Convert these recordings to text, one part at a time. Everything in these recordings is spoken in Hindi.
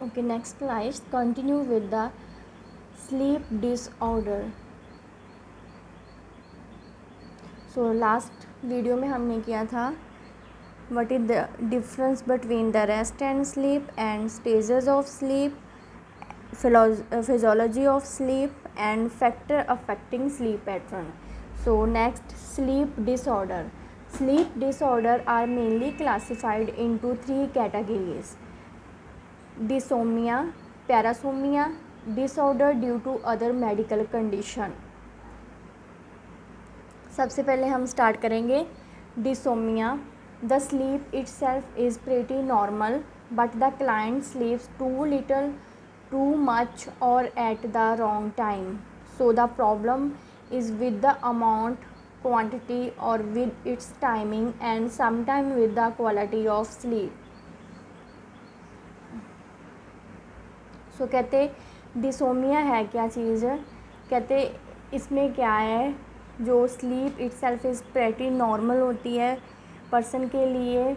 Okay, next let's continue with the sleep disorder. So last video में हमने किया था what is the difference between the rest and sleep and stages of sleep, physiology of sleep and factor affecting sleep pattern. So next, sleep disorder. Sleep disorder are mainly classified into three categories: dyssomnia, parasomnia, disorder due to other medical condition. सबसे पहले हम स्टार्ट करेंगे dyssomnia. The sleep itself is pretty normal but the client sleeps too little, too much और at the wrong time. So the problem is with the amount, quantity और with its timing and sometime with the quality of sleep. So कहते डिसोमिया है क्या चीज़, कहते इसमें क्या है, जो sleep itself is pretty normal होती है पर्सन के लिए.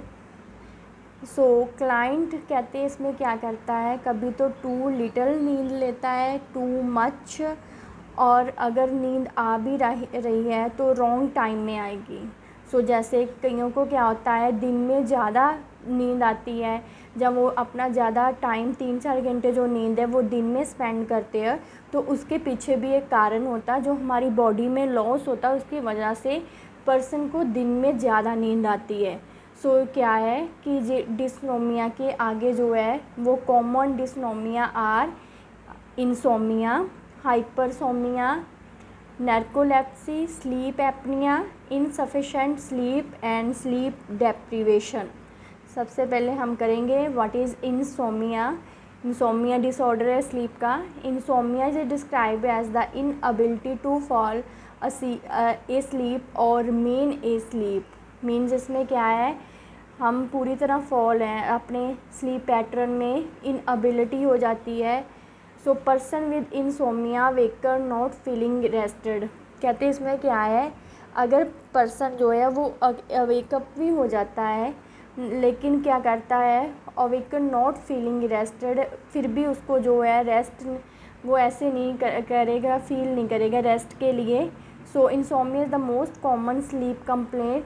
सो क्लाइंट कहते हैं इसमें क्या करता है, कभी तो टू लिटल नींद लेता है, टू मच, और अगर नींद आ भी रही है तो रॉन्ग टाइम में आएगी. सो जैसे कईयों को क्या होता है, दिन में ज़्यादा नींद आती है, जब वो अपना ज़्यादा टाइम 3-4 घंटे जो नींद है वो दिन में स्पेंड करते हैं, तो उसके पीछे भी एक कारण होता है, जो हमारी बॉडी में लॉस होता है उसकी वजह से पर्सन को दिन में ज़्यादा नींद आती है. सो क्या है कि डिसनोमिया के आगे जो है वो common dyssomnia are insomnia, hypersomnia, narcolepsy, sleep apnea, insufficient sleep and sleep deprivation. सबसे पहले हम करेंगे what is insomnia. Insomnia disorder है स्लीप का. Insomnia is describe as the inability to fall asleep और मेन ए स्लीप. मीन्स इसमें क्या है, हम पूरी तरह फॉल हैं अपने स्लीप पैटर्न में, इनएबिलिटी हो जाती है. So person with insomnia waker not feeling rested. कहते इसमें क्या है, अगर पर्सन जो है वो वेकअप भी हो जाता है लेकिन क्या करता है, अवेकन नॉट फीलिंग रेस्टेड, फिर भी उसको जो है रेस्ट वो ऐसे नहीं करेगा, फील नहीं करेगा रेस्ट के लिए. So insomnia is the most common sleep complaint,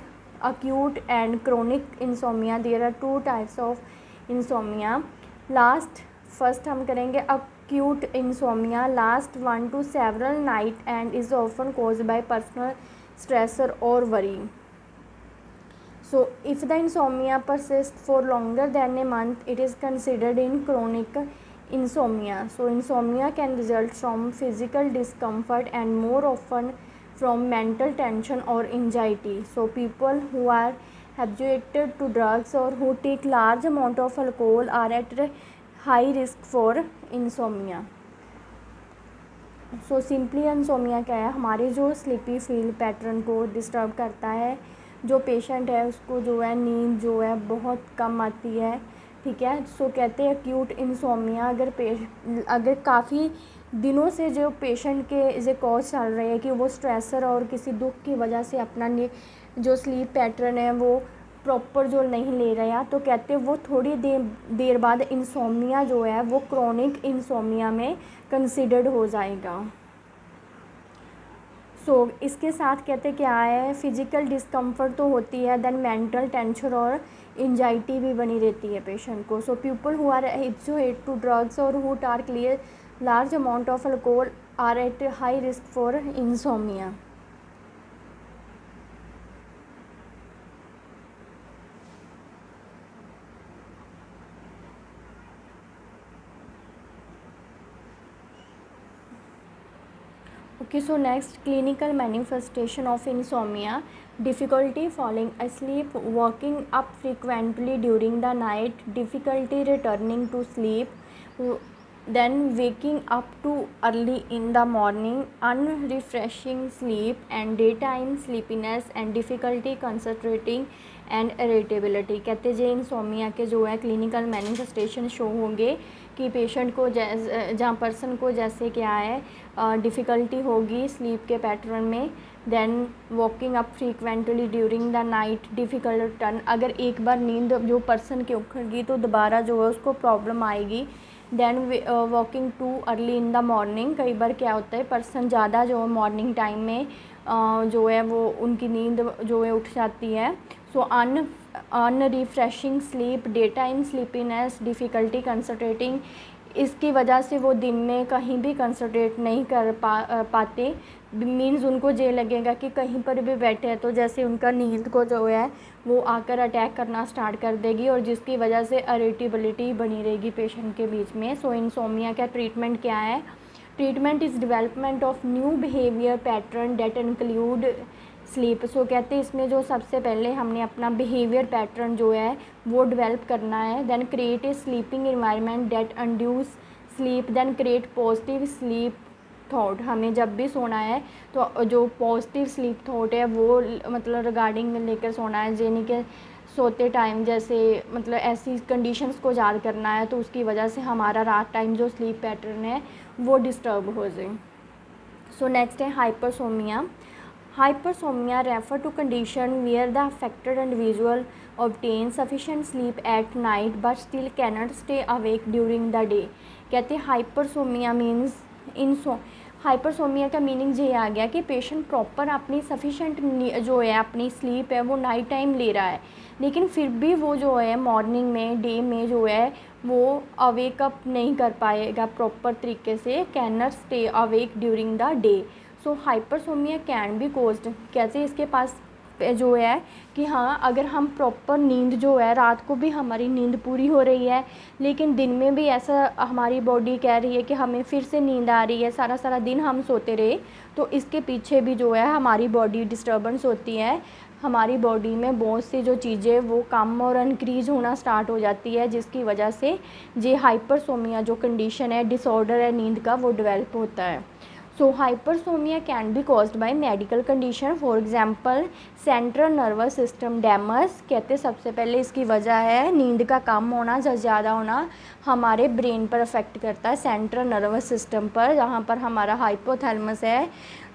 acute and chronic insomnia. There are two types of insomnia. First हम करेंगे acute insomnia, last 1 to several night and is often caused by personal stressor or worry. So if the insomnia persists for longer than a month, it is considered in chronic insomnia. So insomnia can result from physical discomfort and more often from mental tension or anxiety. So people who are habituated to drugs or who take large amount of alcohol are at high risk for insomnia. So simply insomnia क्या है, हमारे जो स्लीपी फील पैटर्न को डिस्टर्ब करता है. जो पेशेंट है उसको जो है नींद जो है बहुत कम आती है, ठीक है. सो कहते हैं एक्यूट इंसोमिया. अगर काफ़ी दिनों से जो पेशेंट के जो कॉज चल रहे हैं कि वो स्ट्रेसर और किसी दुख की वजह से अपना जो स्लीप पैटर्न है वो प्रॉपर जो नहीं ले रहा, तो कहते हैं वो थोड़ी देर बाद इंसोमिया जो है वो क्रोनिक इंसोमिया में कंसिडर्ड हो जाएगा. सो इसके साथ कहते क्या है, फिजिकल डिस्कम्फर्ट तो होती है, देन मेंटल टेंशन और एंजाइटी भी बनी रहती है पेशेंट को. So people who are habituated to drugs और who are clear large amount of alcohol are at high risk for insomnia. Okay, so next, clinical manifestation of insomnia: difficulty falling asleep, waking up frequently during the night, difficulty returning to sleep, then waking up too early in the morning, unrefreshing sleep and daytime sleepiness and difficulty concentrating and irritability. कहते जो इंसोमिया के जो है क्लिनिकल मैनिफेस्टेशन शो होंगे कि पेशेंट को जहाँ पर्सन को जैसे क्या है डिफ़िकल्टी होगी स्लीप के पैटर्न में, then walking up frequently during the night, difficult turn, अगर एक बार नींद जो पर्सन की उखड़गी तो दोबारा जो है उसको प्रॉब्लम आएगी. Then walking too early in the morning, कई बार क्या होता है पर्सन ज़्यादा जो मॉर्निंग टाइम में जो है वो उनकी नींद जो है उठ जाती है। So unrefreshing sleep, day time sleepiness, difficulty concentrating, इसकी वजह से वो दिन में कहीं भी कंसंट्रेट नहीं कर पाते। मीन्स उनको ये लगेगा कि कहीं पर भी बैठे हैं तो जैसे उनका नींद को जो है वो आकर अटैक करना स्टार्ट कर देगी, और जिसकी वजह से इरिटेबिलिटी बनी रहेगी पेशेंट के बीच में। सो इंसोम्निया का ट्रीटमेंट क्या है? Treatment is development of new behaviour pattern that include sleep. So कहते हैं इसमें जो सबसे पहले हमने अपना बिहेवियर पैटर्न जो है वो डेवलप करना है। Then create a sleeping environment that induce sleep, then create positive sleep thought. हमें जब भी सोना है तो जो पॉजिटिव स्लीप थॉट है वो मतलब रिगार्डिंग लेकर सोना है, यानी कि सोते टाइम जैसे मतलब ऐसी कंडीशंस को याद करना है तो उसकी वजह से हमारा रात टाइम जो स्लीप पैटर्न है वो डिस्टर्ब हो जाए। सो नेक्स्ट है हाइपरसोमिया। Hypersomnia refer to condition where the affected individual obtains sufficient sleep at night but still cannot stay awake during the day। कहते हैं हाइपरसोमिया मीन्स हाइपरसोमिया का मीनिंग ये आ गया कि पेशेंट प्रॉपर अपनी सफिशेंट जो है अपनी स्लीप है वो नाइट टाइम ले रहा है, लेकिन फिर भी वो जो है मॉर्निंग में डे में जो है वो अवेकअप नहीं कर पाएगा प्रॉपर तरीके से, can not stay awake during the day. So hypersomnia can be caused, कैसे इसके पास जो है कि हाँ अगर हम प्रॉपर नींद जो है रात को भी हमारी नींद पूरी हो रही है लेकिन दिन में भी ऐसा हमारी बॉडी कह रही है कि हमें फिर से नींद आ रही है, सारा सारा दिन हम सोते रहे, तो इसके पीछे भी जो है हमारी बॉडी डिस्टर्बेंस होती है। हमारी बॉडी में बहुत सी जो चीज़ें वो कम और इंक्रीज़ होना स्टार्ट हो जाती है, जिसकी वजह से ये हाइपरसोमिया जो कंडीशन है डिसऑर्डर है नींद का वो डेवलप होता है। So hypersomnia can be caused by medical condition, for example central nervous system damage. कहते सबसे पहले इसकी वजह है नींद का कम होना या ज़्यादा होना हमारे ब्रेन पर अफेक्ट करता है, सेंट्रल नर्वस सिस्टम पर, जहाँ पर हमारा हाइपोथैलेमस है।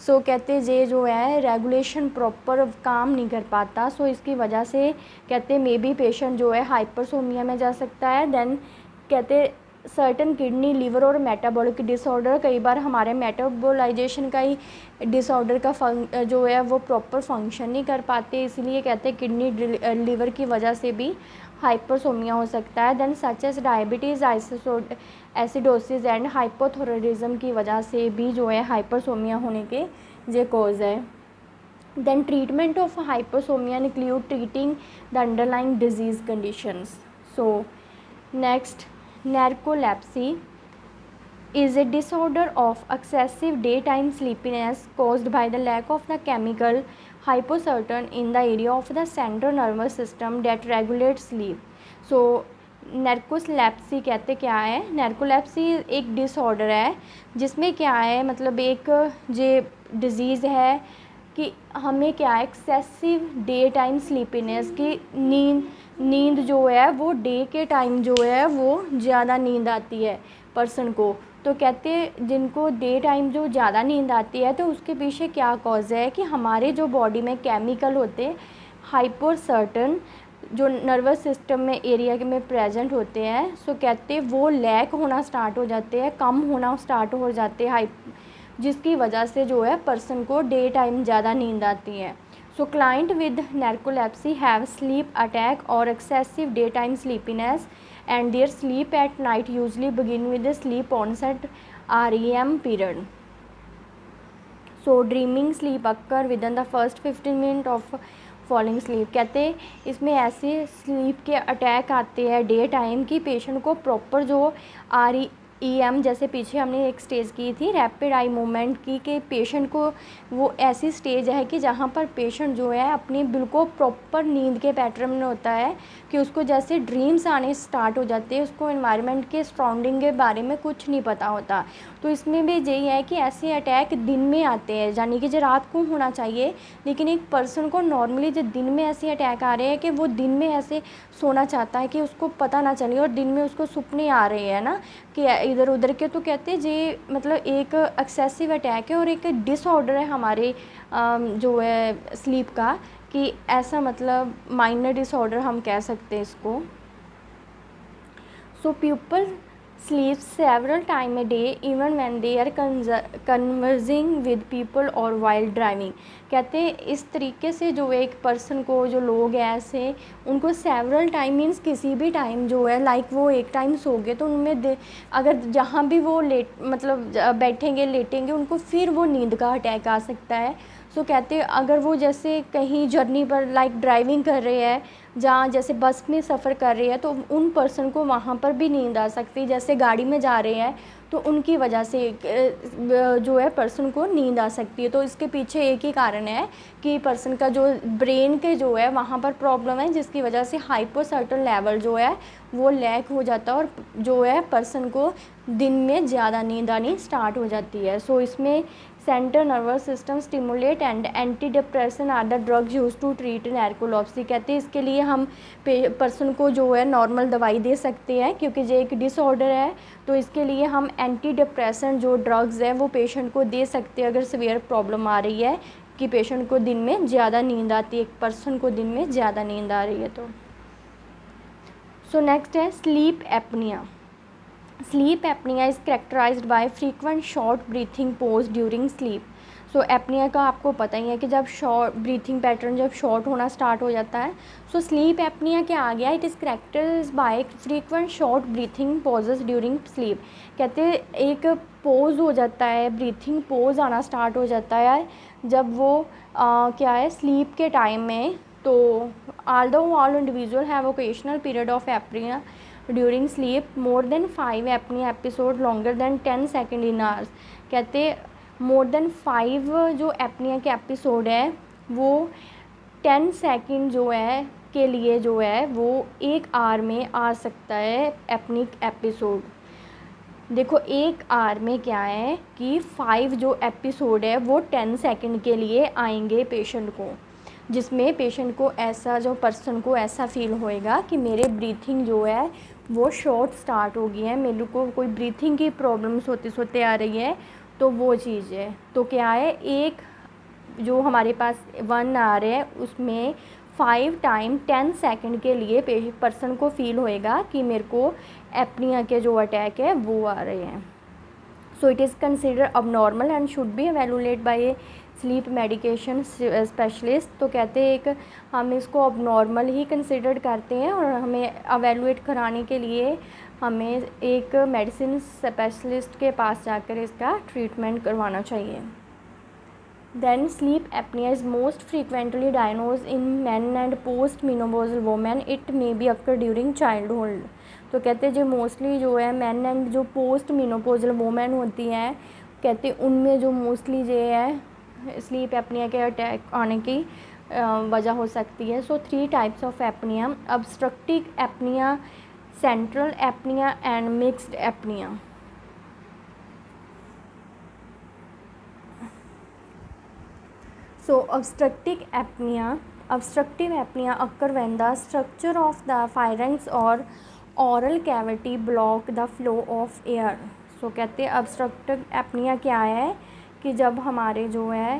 सो कहते ये जो है रेगुलेशन प्रॉपर काम नहीं कर पाता, सो इसकी वजह से कहते मे बी पेशेंट जो है हाइपरसोमिया में जा सकता है। देन कहते सर्टन किडनी लिवर और मेटाबॉलिक डिसऑर्डर, कई बार हमारे मेटाबोलाइजेशन का ही डिसऑर्डर का जो है वो प्रॉपर फंक्शन नहीं कर पाते, इसलिए कहते हैं किडनी लिवर की वजह से भी हाइपरसोमिया हो सकता है। Then such as diabetes acidosis and hypothyroidism की वजह से भी जो है हाइपरसोमिया होने के ये कॉज है। Then treatment of hypersomnia include treating the underlying disease conditions. So next, narcolepsy is a disorder of excessive daytime sleepiness caused by the lack of the chemical hypocertin in the area of the central nervous system that regulates sleep। so नैर्कोलेप्सी कहते क्या है? नैर्कोलेप्सी एक डिसऑर्डर है जिसमें क्या है मतलब एक ये डिज़ीज़ है कि हमें क्या है एक्सेसिव डे टाइम स्लीपीनेस की नींद जो है वो डे के टाइम जो है वो ज़्यादा नींद आती है पर्सन को। तो कहते हैं जिनको डे टाइम जो ज़्यादा नींद आती है तो उसके पीछे क्या कॉज है कि हमारे जो बॉडी में केमिकल होते हैं हाइपोसर्टन जो नर्वस सिस्टम में एरिया में प्रेजेंट होते हैं, सो कहते हैं वो लैक होना स्टार्ट हो जाते हैं, कम होना स्टार्ट हो जाते हैं, जिसकी वजह से जो है पर्सन को डे टाइम ज़्यादा नींद आती है। So client with narcolepsy have sleep attack और excessive day time sleepiness and their sleep at night usually begin with sleep onset REM period. So dreaming sleep occur within the first 15 minute of falling sleep. कहते इसमें ऐसे स्लीप के अटैक आते हैं डे टाइम की पेशेंट को प्रॉपर जो REM जैसे पीछे हमने एक स्टेज की थी रैपिड आई मूवमेंट की कि पेशेंट को वो ऐसी स्टेज है कि जहाँ पर पेशेंट जो है अपनी बिल्कुल प्रॉपर नींद के पैटर्न में होता है कि उसको जैसे ड्रीम्स आने स्टार्ट हो जाते हैं, उसको एनवायरनमेंट के सराउंडिंग के बारे में कुछ नहीं पता होता। तो इसमें भी यही है कि ऐसे अटैक दिन में आते हैं, यानी कि जो रात को होना चाहिए, लेकिन एक पर्सन को नॉर्मली जो दिन में ऐसे अटैक आ रहे हैं कि वो दिन में ऐसे सोना चाहता है कि उसको पता ना चले और दिन में उसको सपने आ रहे हैं ना कि इधर उधर के। तो कहते हैं ये मतलब एक एक्सेसिव अटैक है और एक डिसऑर्डर है हमारे जो है स्लीप का, कि ऐसा मतलब माइनर डिसऑर्डर हम कह सकते हैं इसको। So people sleeps several time a day even when they are conversing with people or while driving। कहते हैं इस तरीके से जो एक पर्सन को, जो लोग हैं ऐसे, उनको सेवरल टाइम मीन्स किसी भी टाइम जो है, लाइक वो एक टाइम सो गए तो उनमें अगर जहाँ भी वो मतलब बैठेंगे लेटेंगे उनको फिर वो नींद का अटैक आ सकता है। सो कहते हैं अगर वो जैसे कहीं जर्नी पर लाइक ड्राइविंग कर रहे हैं, जहाँ जैसे बस में सफ़र कर रहे हैं, तो उन पर्सन को वहाँ पर भी नींद आ सकती है। जैसे गाड़ी में जा रहे हैं तो उनकी वजह से जो है पर्सन को नींद आ सकती है। तो इसके पीछे एक ही कारण है कि पर्सन का जो ब्रेन के जो है वहाँ पर प्रॉब्लम है, जिसकी वजह से हाइपोसर्टन लेवल जो है वो लैक हो जाता है और जो है पर्सन को दिन में ज़्यादा नींद आनी स्टार्ट हो जाती है। सो इसमें central nervous system stimulate and anti depression are the drugs use to treat narcolepsy. कहते हैं इसके लिए हम पर्सन को जो है नॉर्मल दवाई दे सकते हैं, क्योंकि ये एक डिसऑर्डर है। तो इसके लिए हम एंटी डिप्रेशन जो ड्रग्स है वो पेशेंट को दे सकते हैं अगर सीवियर प्रॉब्लम आ रही है कि पेशेंट को दिन में ज़्यादा नींद आती है, एक पर्सन को दिन में ज़्यादा नींद आ रही है तो। सो नेक्स्ट है sleep apnea. Sleep apnea is characterized by frequent short breathing pause during sleep. So apnea का आपको पता ही है कि जब शॉर्ट ब्रीथिंग पैटर्न जब शॉर्ट होना स्टार्ट हो जाता है, सो स्लीप एपनिया क्या आ गया, it is characterized by frequent short breathing pauses during sleep. कहते हैं एक पोज हो जाता है, ब्रीथिंग पोज आना स्टार्ट हो जाता है जब वो क्या है स्लीप के टाइम में। तो although all individual have occasional period of apnea during sleep, more than 5 apnea episode longer than 10 second in hours। कहते मोर देन 5 जो एपनिया के एपिसोड है वो 10 सेकंड जो है के लिए जो है वो 1 आवर में आ सकता है एपनिक एपिसोड। देखो 1 आवर में क्या है कि 5 जो एपिसोड है वो 10 सेकंड के लिए आएंगे पेशेंट को, जिसमें पेशेंट को ऐसा, जो पर्सन को ऐसा फील होएगा कि मेरे ब्रीथिंग जो है वो शॉर्ट स्टार्ट हो गई है, मेरे को कोई ब्रीथिंग की प्रॉब्लम्स होते सोते आ रही है, तो वो चीज़ है। तो क्या है, एक जो हमारे पास 1 आवर है उसमें 5 टाइम 10 सेकंड के लिए पर्सन को फील होएगा कि मेरे को एपनिया के जो अटैक है वो आ रहे हैं। So it is consider abnormal and should be evaluate by a sleep medication specialist. तो कहते हैं एक हम इसको अबनॉर्मल ही कंसिडर करते हैं और हमें एवेलुएट कराने के लिए हमें एक मेडिसिन स्पेशलिस्ट के पास जाकर इसका ट्रीटमेंट करवाना चाहिए। Then sleep apnea is most frequently diagnosed in men and post-menopausal women. It may be occur during childhood। तो कहते हैं जो मोस्टली जो है मैन एंड जो पोस्ट मिनोपोजल वोमेन होती हैं, कहते हैं उनमें जो मोस्टली जो है स्लीप एपनिया के अटैक आने की वजह हो सकती है। सो 3 types of apnoea, obstructive apnea, central apnea and mixed apnoea. So obstructive apnea occur when the structure of the pharynx or oral cavity block the flow of air। So कहते हैं obstructive apnea क्या है कि जब हमारे जो है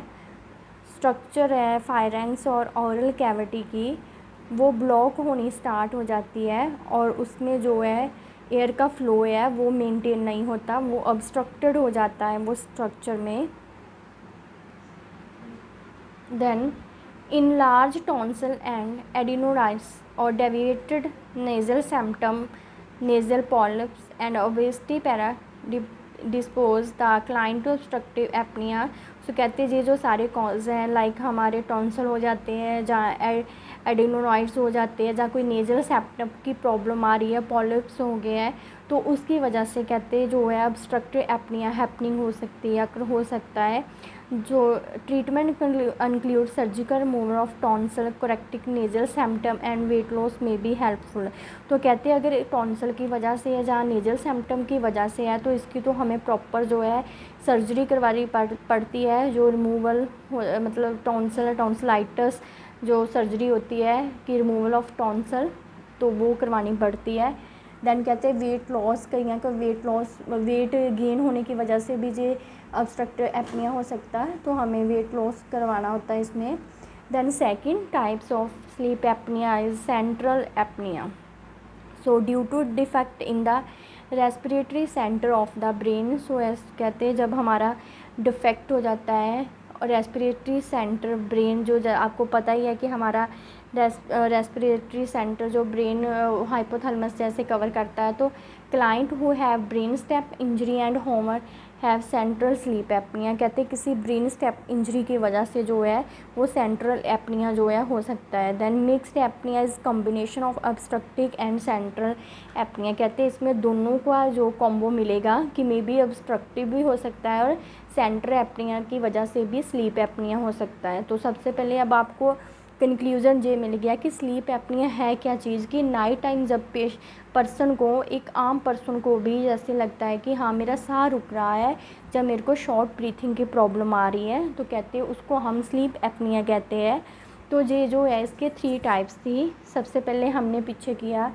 स्ट्रक्चर है pharynx और oral cavity की वो ब्लॉक होनी स्टार्ट हो जाती है और उसमें जो है एयर का फ्लो है वो मेंटेन नहीं होता, वो obstructed हो जाता है वो स्ट्रक्चर में। Then enlarged tonsil and adenoids or deviated nasal septum, nasal polyps and obesity predispose the client to obstructive apnea। सो कहते हैं ये जो सारे कॉज हैं लाइक हमारे टॉन्सल हो जाते हैं, जहाँ एडिनोइड्स हो जाते हैं, जहाँ कोई नेजल सेप्टम की प्रॉब्लम आ रही है, पॉलिप्स हो गए हैं, तो उसकी वजह से कहते हैं जो है ऑब्स्ट्रक्टिव एपनिया हैपनिंग हो सकती है, हो सकता है। जो treatment include surgical removal of tonsil, correcting nasal symptom and weight loss में बी हेल्पफुल। तो कहते हैं अगर टॉन्सल की वजह से है, जहाँ नेजल सिम्टम की वजह से है, तो इसकी तो हमें प्रॉपर जो है सर्जरी करवानी पड़ती है, जो रिमूवल मतलब टॉन्सल टॉन्सिलाइटिस जो सर्जरी होती है कि रिमूवल ऑफ टॉन्सल, तो वो करवानी पड़ती है। देन कहते हैं वेट लॉस, कहीं का वेट गेन होने की वजह से भी ये ऑब्स्ट्रक्टिव एपनिया हो सकता है, तो हमें वेट लॉस करवाना होता है इसमें। Then second types of sleep apnea is central apnea. So due to defect in the respiratory centre of the brain. So कहते हैं जब हमारा डिफेक्ट हो जाता है और रेस्पिरेटरी सेंटर ब्रेन जो आपको पता ही है कि हमारा रेस्पिरेटरी सेंटर जो ब्रेन हाइपोथैलेमस जैसे कवर करता है। तो client who have brain step injury and Homer have central sleep apnoea. कहते हैं किसी ब्रेन स्टेप इंजरी की वजह से जो है वो सेंट्रल एपनिया जो है हो सकता है। Then mixed apnea is combination of obstructive and central apnea. कहते हैं इसमें दोनों का जो कॉम्बो मिलेगा कि मे बी ऑब्स्ट्रक्टिव भी हो सकता है और सेंट्रल एपनिया की वजह से भी स्लीप एपनिया हो सकता है। तो सबसे पहले अब आपको कंक्लूज़न ये मिल गया कि स्लीप एपनिया है क्या चीज़, कि नाइट टाइम जब पर्सन को, एक आम पर्सन को भी जैसे लगता है कि हाँ मेरा साह रुक रहा है, जब मेरे को शॉर्ट ब्रीथिंग की प्रॉब्लम आ रही है, तो कहते हैं उसको हम स्लीप एपनिया कहते हैं। तो ये जो है इसके 3 टाइप्स थी। सबसे पहले हमने पीछे किया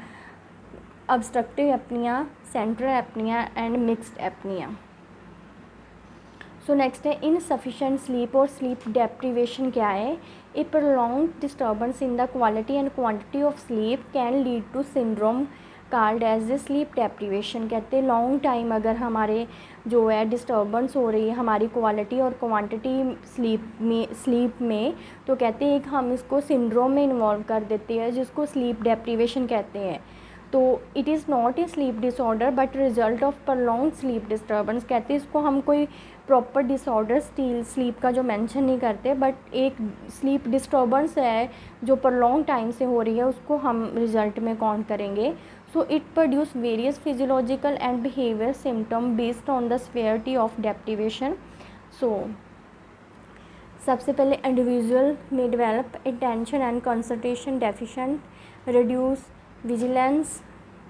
obstructive apnea, central apnea and mixed apnea. So next है इनसफिशिएंट स्लीप और स्लीप डेप्रीवेशन क्या है। A prolonged disturbance in the quality and quantity of sleep can lead to syndrome called as a sleep deprivation. कहते हैं लॉन्ग टाइम अगर हमारे जो है डिस्टर्बेंस हो रही है हमारी क्वालिटी और क्वांटिटी स्लीप में तो कहते हैं एक हम इसको सिंड्रोम में इन्वॉल्व कर देते हैं जिसको स्लीप डेप्रीवेशन कहते हैं। तो it is not a sleep disorder but result of prolong sleep disturbance. कहते हैं इसको हम कोई प्रॉपर डिसऑर्डर स्लीप का जो मेंशन नहीं करते, बट एक स्लीप डिस्टर्बेंस है जो प्रलॉन्ग टाइम से हो रही है उसको हम रिजल्ट में काउंट करेंगे। So it produce various physiological and behaviour symptom based on the severity of deprivation. So सबसे पहले इंडिविजुअल में develop attention and concentration deficient, reduce vigilance,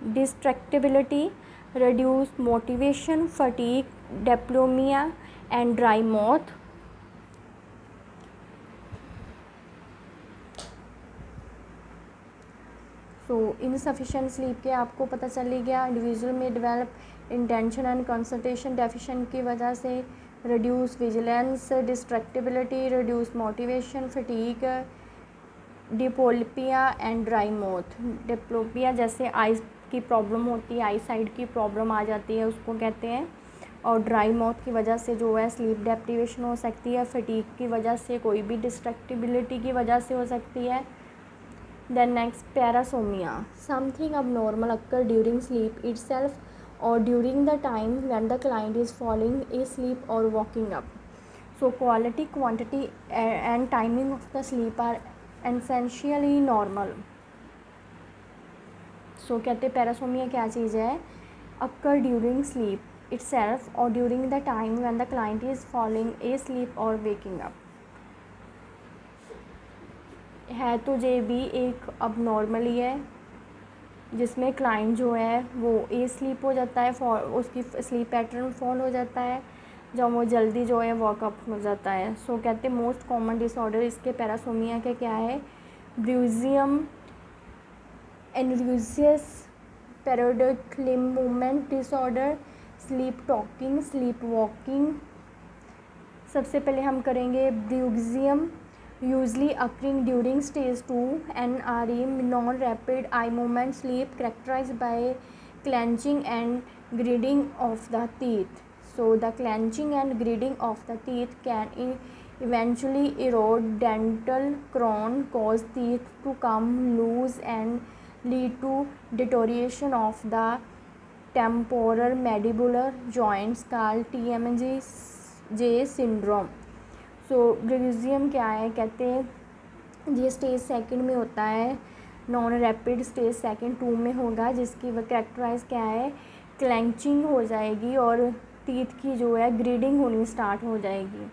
distractibility, reduce motivation, fatigue, diplopia and dry mouth। So insufficient sleep के आपको पता चल ही गया। इंडिविजुअल में develop intention and concentration deficient की वजह से, reduce vigilance, distractibility, reduce motivation, fatigue, diplopia and dry mouth. Diplopia जैसे आइज़ की प्रॉब्लम होती है, आई साइड की प्रॉब्लम आ जाती है उसको कहते हैं। और ड्राई माउथ की वजह से जो है स्लीप डेप्रीवेशन हो सकती है। फटीग की वजह से, कोई भी डिस्ट्रैक्टिबिलिटी की वजह से हो सकती है। Then next parasomnia, something abnormal occur during sleep itself और during the time when the client is falling asleep और walking up. So quality, quantity and timing of the sleep are essentially normal. So कहते हैं पैरासोमिया क्या चीज़ है, अक्कर ड्यूरिंग स्लीप इटसेल्फ और during the time when the client is falling asleep और वेकिंग अप। है तो ये भी एक अब नॉर्मली है जिसमें क्लाइंट जो है वो ए स्लीप हो जाता है, उसकी स्लीप पैटर्न फॉल हो जाता है जब वो जल्दी जो है वॉकअप हो जाता है। सो कहते हैं मोस्ट कॉमन डिसऑर्डर इसके पैरासोमिया के क्या है, bruxism, enuresis, periodic limb movement disorder, sleep talking, sleep walking. सबसे पहले हम करेंगे bruxism, usually occurring during stage 2 NREM, non rapid eye movement sleep characterised by clenching and gritting of the teeth. So the clenching and gritting of the teeth can eventually erode dental crown, cause teeth to come loose and lead to deterioration of the temporal mandibular joints called TMJ syndrome. सो ब्रूजियम क्या है, कहते हैं ये स्टेज 2 में होता है, नॉन रैपिड स्टेज 2 में होगा, जिसकी वह कैरेक्टराइज क्या है, क्लेंचिंग हो जाएगी और टीथ की जो है ग्रीडिंग होनी स्टार्ट हो जाएगी।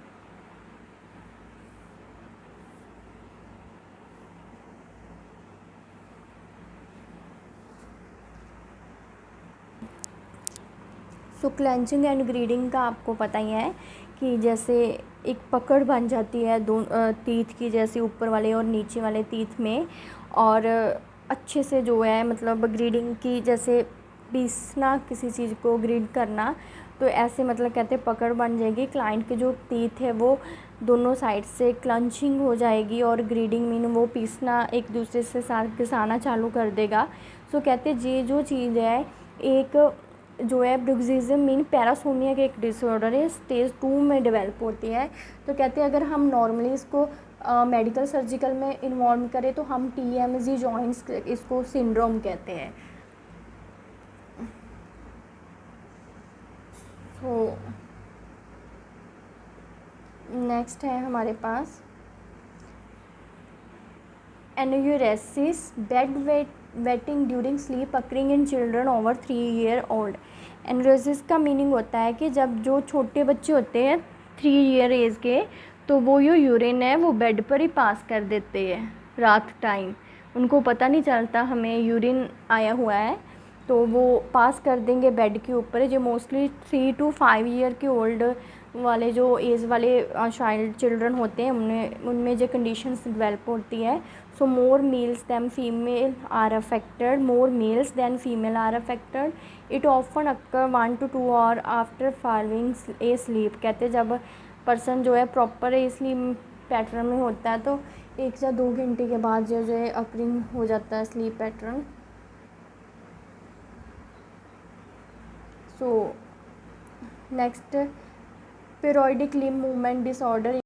सो क्लेंचिंग एंड ग्रीडिंग का आपको पता ही है कि जैसे एक पकड़ बन जाती है दो टीथ की, जैसे ऊपर वाले और नीचे वाले टीथ में, और अच्छे से जो है मतलब ग्रीडिंग की, जैसे पीसना किसी चीज़ को ग्रीड करना, तो ऐसे मतलब कहते हैं पकड़ बन जाएगी। क्लाइंट के जो टीथ है वो दोनों साइड से क्लंचिंग हो जाएगी और ग्रीडिंग मीन वो पीसना एक दूसरे से साथ घिसाना चालू कर देगा। सो कहते हैं ये जो चीज़ है एक जो है ब्रुक्सिज्म मीन पैरासोनिया का एक डिसऑर्डर है, स्टेज 2 में डेवलप होती है। तो कहते हैं अगर हम नॉर्मली इसको मेडिकल सर्जिकल में इन्वॉल्व करें तो हम TMZ जॉइंट्स इसको सिंड्रोम कहते हैं। तो नेक्स्ट है हमारे पास enuresis, bed wetting during sleep occurring in children over 3 year old. Enuresis का मीनिंग होता है कि जब जो छोटे बच्चे होते हैं 3 ईयर एज के, तो वो जो यूरिन है वो बेड पर ही पास कर देते हैं रात टाइम, उनको पता नहीं चलता हमें यूरिन आया हुआ है, तो वो पास कर देंगे बेड के ऊपर। जो मोस्टली 3 to 5 ईयर के ओल्ड वाले जो एज वाले चिल्ड्रन होते हैं उनमें जो कंडीशंस डेवलप होती है। So more males than female are affected, more males than female are affected. It often occur 1 to 2 hour after following asleep. कहते हैं जब पर्सन जो है प्रॉपर ए स्लीप पैटर्न में होता है तो 1 या 2 घंटे के बाद जो है अकरिंग हो जाता है sleep pattern. So next, periodic limb movement disorder